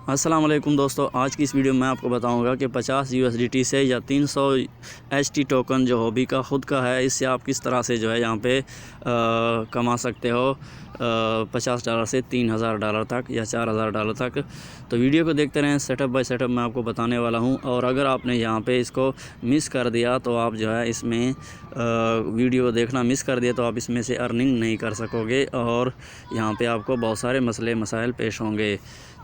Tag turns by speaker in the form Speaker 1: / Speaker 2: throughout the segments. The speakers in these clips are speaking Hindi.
Speaker 1: अस्सलाम वालेकुम दोस्तों, आज की इस वीडियो में आपको बताऊंगा कि 50 USDT से या 300 HT टोकन जो हॉबी का ख़ुद का है, इससे आप किस तरह से जो है यहाँ पे कमा सकते हो $50 से $3000 तक या $4000 तक। तो वीडियो को देखते रहें, सेटअप बाय सेटअप मैं आपको बताने वाला हूँ। और अगर आपने यहाँ पे इसको मिस कर दिया तो आप जो है इसमें वीडियो देखना मिस कर दिया तो आप इसमें से अर्निंग नहीं कर सकोगे और यहाँ पे आपको बहुत सारे मसले मसाइल पेश होंगे।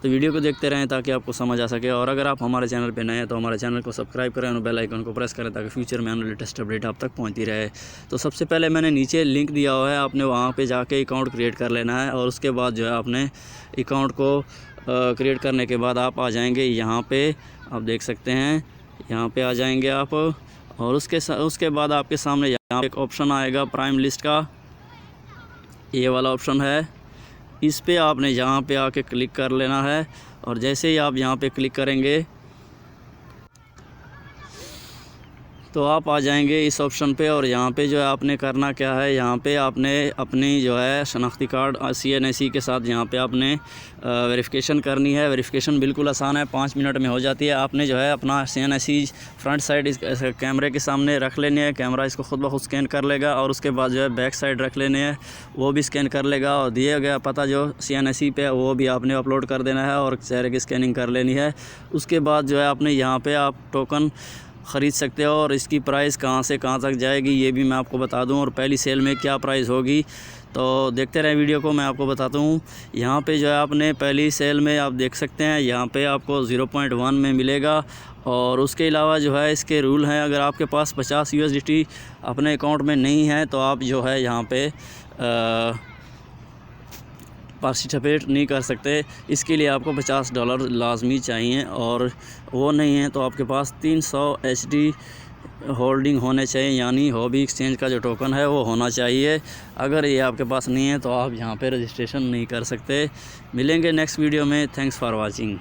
Speaker 1: तो वीडियो को देखते रहें ताकि आपको समझ आ सके। और अगर आप हमारे चैनल पे नए हैं तो हमारे चैनल को सब्सक्राइब करें और बेल आइकन को प्रेस करें ताकि फ्यूचर में आने लेटेस्ट अपडेट आप तक पहुंचती रहे। तो सबसे पहले मैंने नीचे लिंक दिया हुआ है, आपने वहां पे जाके अकाउंट क्रिएट कर लेना है। और उसके बाद जो है आपने अकाउंट को क्रिएट करने के बाद आप आ जाएंगे यहाँ पे, आप देख सकते हैं यहाँ पे आ जाएंगे आप। और उसके बाद आपके सामने यहाँ एक ऑप्शन आएगा प्राइम लिस्ट का, ये वाला ऑप्शन है। इस पे आपने यहाँ पे आके क्लिक कर लेना है। और जैसे ही आप यहाँ पे क्लिक करेंगे तो आप आ जाएंगे इस ऑप्शन पे। और यहाँ पे जो है आपने करना क्या है, यहाँ पे आपने अपनी जो है शनाख्ती कार्ड CNSE के साथ यहाँ पे आपने वेरिफिकेशन करनी है। वेरिफिकेशन बिल्कुल आसान है, 5 मिनट में हो जाती है। आपने जो है अपना CNSE फ्रंट साइड इस कैमरे के सामने रख लेनी है, कैमरा इसको खुद ब खुद स्कैन कर लेगा। और उसके बाद जो है बैक साइड रख लेने हैं, वो भी स्कैन कर लेगा। और दिया गया पता जो CNSE पे वो भी आपने अपलोड कर देना है और चेहरे की स्कैनिंग कर लेनी है। उसके बाद जो है आपने यहाँ पर आप टोकन ख़रीद सकते हो। और इसकी प्राइस कहाँ से कहाँ तक जाएगी ये भी मैं आपको बता दूं, और पहली सेल में क्या प्राइस होगी। तो देखते रहें वीडियो को, मैं आपको बताता हूँ। यहाँ पे जो है आपने पहली सेल में आप देख सकते हैं यहाँ पे आपको 0.1 में मिलेगा। और उसके अलावा जो है इसके रूल हैं, अगर आपके पास 50 USDT अपने अकाउंट में नहीं है तो आप जो है यहाँ पे पार्टिसिपेट नहीं कर सकते। इसके लिए आपको $50 लाजमी चाहिए, और वो नहीं है तो आपके पास 300 HD होल्डिंग होने चाहिए, यानी हॉबी एक्सचेंज का जो टोकन है वो होना चाहिए। अगर ये आपके पास नहीं है तो आप यहाँ पे रजिस्ट्रेशन नहीं कर सकते। मिलेंगे नेक्स्ट वीडियो में। Thanks for watching.